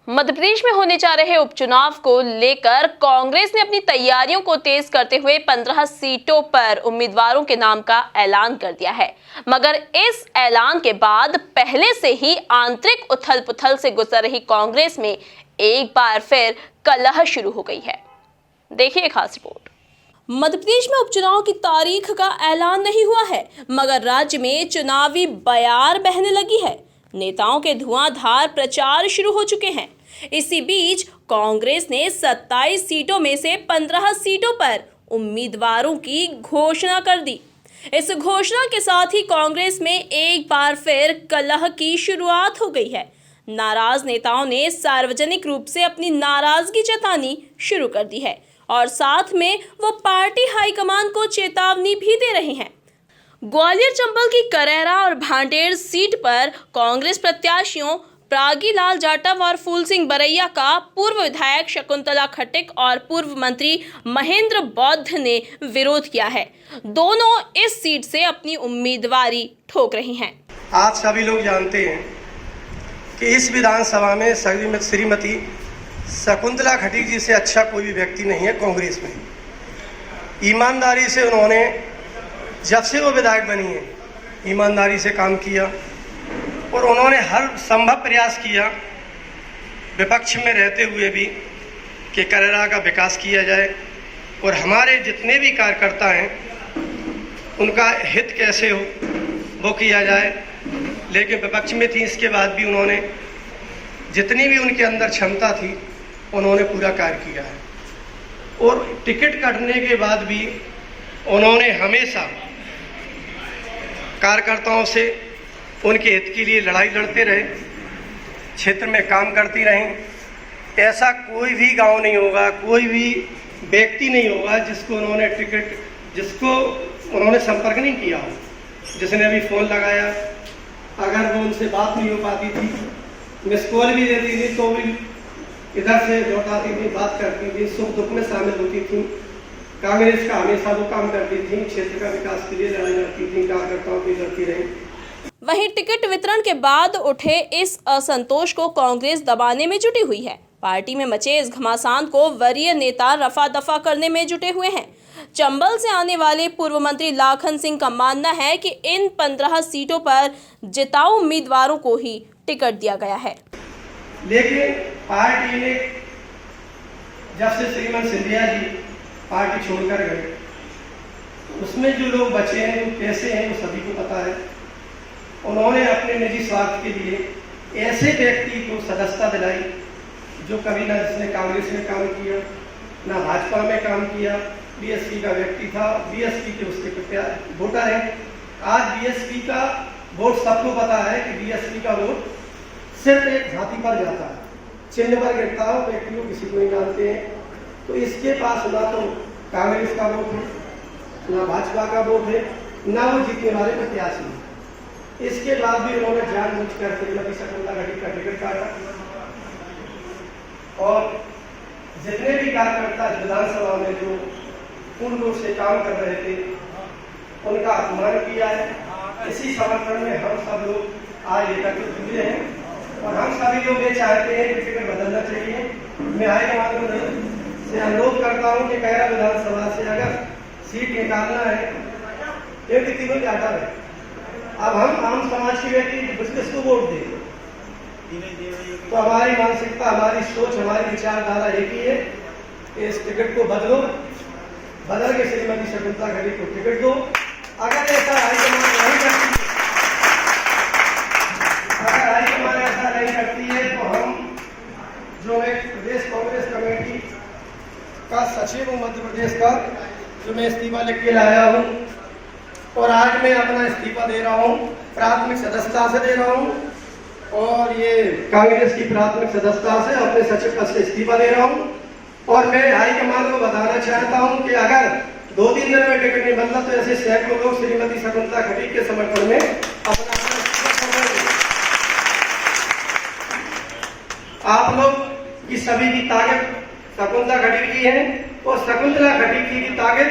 मध्य प्रदेश में होने जा रहे उपचुनाव को लेकर कांग्रेस ने अपनी तैयारियों को तेज करते हुए 15 सीटों पर उम्मीदवारों के नाम का ऐलान कर दिया है। मगर इस ऐलान के बाद पहले से ही आंतरिक उथल-पुथल से गुजर रही कांग्रेस में एक बार फिर कलह शुरू हो गई है। देखिए खास रिपोर्ट। मध्य प्रदेश में उपचुनाव की तारीख का ऐलान नहीं हुआ है, मगर राज्य में चुनावी बयार बहने लगी है। नेताओं के धुआंधार प्रचार शुरू हो चुके हैं। इसी बीच कांग्रेस ने 27 सीटों में से 15 सीटों पर उम्मीदवारों की घोषणा कर दी। इस घोषणा के साथ ही कांग्रेस में एक बार फिर कलह की शुरुआत हो गई है। नाराज नेताओं ने सार्वजनिक रूप से अपनी नाराजगी जतानी शुरू कर दी है और साथ में वो पार्टी हाईकमान को चेतावनी भी दे रहे हैं। ग्वालियर चंबल की करैरा और भांडेर सीट पर कांग्रेस प्रत्याशियों प्रागीलाल जाटव और फूल सिंह बरैया का पूर्व विधायक शकुंतला खट्टिक और पूर्व मंत्री महेंद्र बौद्ध ने विरोध किया है। दोनों इस सीट से अपनी उम्मीदवारी ठोक रही हैं। आज सभी लोग जानते हैं कि इस विधानसभा में श्रीमती शकुंतला खट्टिक जी से अच्छा कोई भी व्यक्ति नहीं है। कांग्रेस में ईमानदारी से उन्होंने जब से वो विधायक बनी है ईमानदारी से काम किया और उन्होंने हर संभव प्रयास किया विपक्ष में रहते हुए भी कि करैरा का विकास किया जाए और हमारे जितने भी कार्यकर्ता हैं उनका हित कैसे हो वो किया जाए। लेकिन विपक्ष में थी, इसके बाद भी उन्होंने जितनी भी उनके अंदर क्षमता थी उन्होंने पूरा कार्य किया है और टिकट कटने के बाद भी उन्होंने हमेशा कार्यकर्ताओं से उनके हित के लिए लड़ाई लड़ते रहे, क्षेत्र में काम करती रहें। ऐसा कोई भी गांव नहीं होगा, कोई भी व्यक्ति नहीं होगा जिसको उन्होंने संपर्क नहीं किया हो, जिसने भी फ़ोन लगाया अगर वो उनसे बात नहीं हो पाती थी, मिस कॉल भी देती थी तो भी इधर से लौटाती थी, बात करती थी, सुख दुख में शामिल होती थी। कांग्रेस का हमेशा वो काम करती थी, क्षेत्र का विकास के लिए लड़ाई लड़ती थी, कार्यकर्ताओं की लड़ती रही। वहीं टिकट वितरण के बाद उठे इस असंतोष को कांग्रेस दबाने में जुटी हुई है। पार्टी में मचे इस घमासान को वरीय नेता रफा दफा करने में जुटे हुए हैं। चंबल से आने वाले पूर्व मंत्री लाखन सिंह का मानना है कि इन 15 सीटों पर जिताऊ उम्मीदवारों को ही टिकट दिया गया है। लेकिन पार्टी ने जब से श्रीमती सिंधिया जी पार्टी छोड़कर गए, उसमें जो लोग बचे हैं वो कैसे हैं वो सभी को पता है। उन्होंने अपने निजी स्वार्थ के लिए ऐसे व्यक्ति को सदस्यता दिलाई जो कभी ना जिसने कांग्रेस में काम किया ना भाजपा में काम किया, बीएसपी का व्यक्ति था, बीएसपी के उसके वोटर है। आज बीएसपी का वोट सबको पता है कि बीएसपी का वोट सिर्फ एक हाथी पर जाता है, चिन्ह पर गिरता है, व्यक्ति को किसी को नहीं जानते हैं। तो इसके पास ना तो कांग्रेस का वोट है, ना भाजपा का वोट है, ना वो जीतने वाले प्रत्याशी है। इसके बाद भी उन्होंने जानबूझकर श्रीमती शकुंतला खट्टिक का टिकट काटा और जितने भी कार्यकर्ता विधानसभा में जो पूर्ण रूप से काम कर रहे थे उनका अपमान किया है। इसी समर्थन में हम सब लोग आज एकत्रित हुए हैं और हम सभी लोग ये चाहते हैं कि टिकट बदलना चाहिए। मैं हाईकमान से अनुरोध करता हूँ कि कैरा विधानसभा से अगर सीट निकालना है एक तीनों जाता है। अब हम आम समाज के व्यक्ति किसको वोट दें? तो हमारी मानसिकता, हमारी सोच, हमारी विचारधारा एक ही है कि इस टिकट को बदल के श्रीमती शकुंतला खट्टिक को टिकट दो। अगर ऐसा हाईकमान ऐसा नहीं करती है तो हम जो है प्रदेश कांग्रेस कमेटी का सचिव हूँ मध्य प्रदेश का, जो मैं इस्तीफा लिख के लाया हूँ और आज मैं अपना इस्तीफा दे रहा हूँ, प्राथमिक सदस्यता से दे रहा हूँ और ये कांग्रेस की प्राथमिक सदस्यता से अपने सचिव पद से इस्तीफा दे रहा हूँ। और मैं हाईकमान को बताना चाहता हूँ कि अगर 2-3 दिन में टिकट नहीं बदला तो ऐसे सैकड़ों लोग श्रीमती शकुंतला खट्टिक के समर्थन में अपना आप लोग की सभी की ताकत शकुंतला खट्टिक की है और शकुंतला खट्टिक की ताकत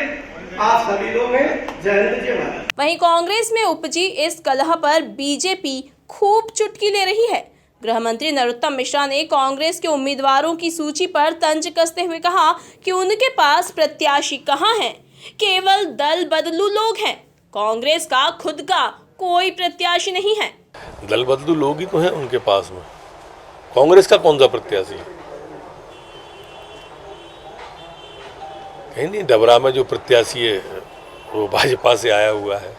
आप सभी लोग हैं। जय हिंद, जय भारत। वहीं कांग्रेस में उपजी इस कलह पर बीजेपी खूब चुटकी ले रही है। गृह मंत्री नरोत्तम मिश्रा ने कांग्रेस के उम्मीदवारों की सूची पर तंज कसते हुए कहा कि उनके पास प्रत्याशी कहां हैं, केवल दल बदलू लोग हैं। कांग्रेस का खुद का कोई प्रत्याशी नहीं है। दल बदलू लोग ही तो हैं उनके पास में, कांग्रेस का कौन सा प्रत्याशी? कहीं नहीं, डबरा में जो प्रत्याशी है वो भाजपा से आया हुआ है,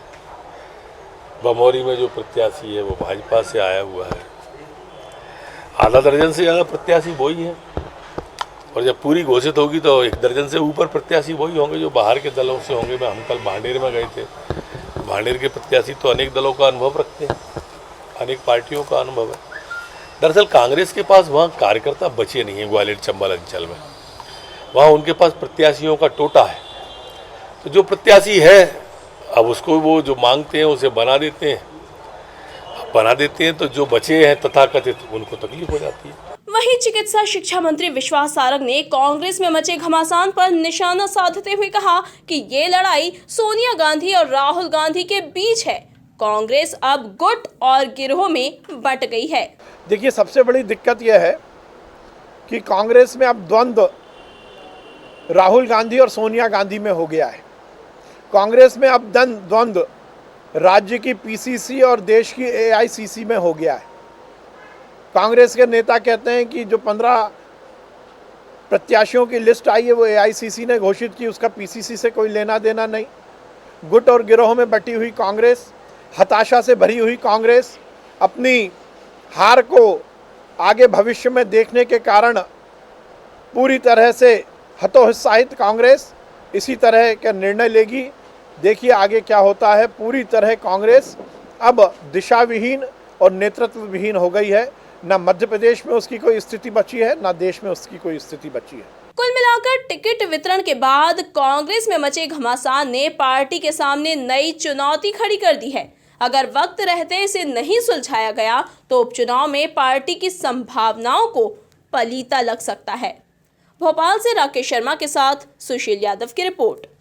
बमौरी में जो प्रत्याशी है वो भाजपा से आया हुआ है। आधा दर्जन से ज़्यादा प्रत्याशी वही है, और जब पूरी घोषित होगी तो 1 दर्जन से ऊपर प्रत्याशी वही होंगे जो बाहर के दलों से होंगे। हम कल भांडेर में गए थे, भांडेर के प्रत्याशी तो अनेक दलों का अनुभव रखते हैं, अनेक पार्टियों का अनुभव है। दरअसल कांग्रेस के पास वहाँ कार्यकर्ता बचे नहीं हैं। ग्वालियर चंबल अंचल में वहाँ उनके पास प्रत्याशियों का टोटा है, तो जो प्रत्याशी है अब उसको वो जो मांगते हैं उसे बना देते हैं, तो जो बचे हैं तथाकथित उनको तकलीफ हो जाती है। वहीं चिकित्सा शिक्षा मंत्री विश्वास सारंग ने कांग्रेस में मचे घमासान पर निशाना साधते हुए कहा कि ये लड़ाई सोनिया गांधी और राहुल गांधी के बीच है। कांग्रेस अब गुट और गिरोह में बंट गई है। देखिए, सबसे बड़ी दिक्कत यह है कि कांग्रेस में अब द्वंद्व राहुल गांधी और सोनिया गांधी में हो गया है। कांग्रेस में अब द्वंद्व राज्य की पीसीसी और देश की एआईसीसी में हो गया है। कांग्रेस के नेता कहते हैं कि जो 15 प्रत्याशियों की लिस्ट आई है वो एआईसीसी ने घोषित की, उसका पीसीसी से कोई लेना देना नहीं। गुट और गिरोह में बटी हुई कांग्रेस, हताशा से भरी हुई कांग्रेस, अपनी हार को आगे भविष्य में देखने के कारण पूरी तरह से हतोत्साहित कांग्रेस इसी तरह का निर्णय लेगी। देखिए आगे क्या होता है। पूरी तरह कांग्रेस अब दिशा विहीन और नेतृत्व विहीन हो गई है। ना मध्य प्रदेश में उसकी कोई स्थिति बची है, ना देश में उसकी कोई स्थिति बची है। कुल मिलाकर टिकट वितरण के बाद कांग्रेस में मचे घमासान ने पार्टी के सामने नई चुनौती खड़ी कर दी है। अगर वक्त रहते इसे नहीं सुलझाया गया तो उपचुनाव में पार्टी की संभावनाओं को पलीता लग सकता है। भोपाल से राकेश शर्मा के साथ सुशील यादव की रिपोर्ट।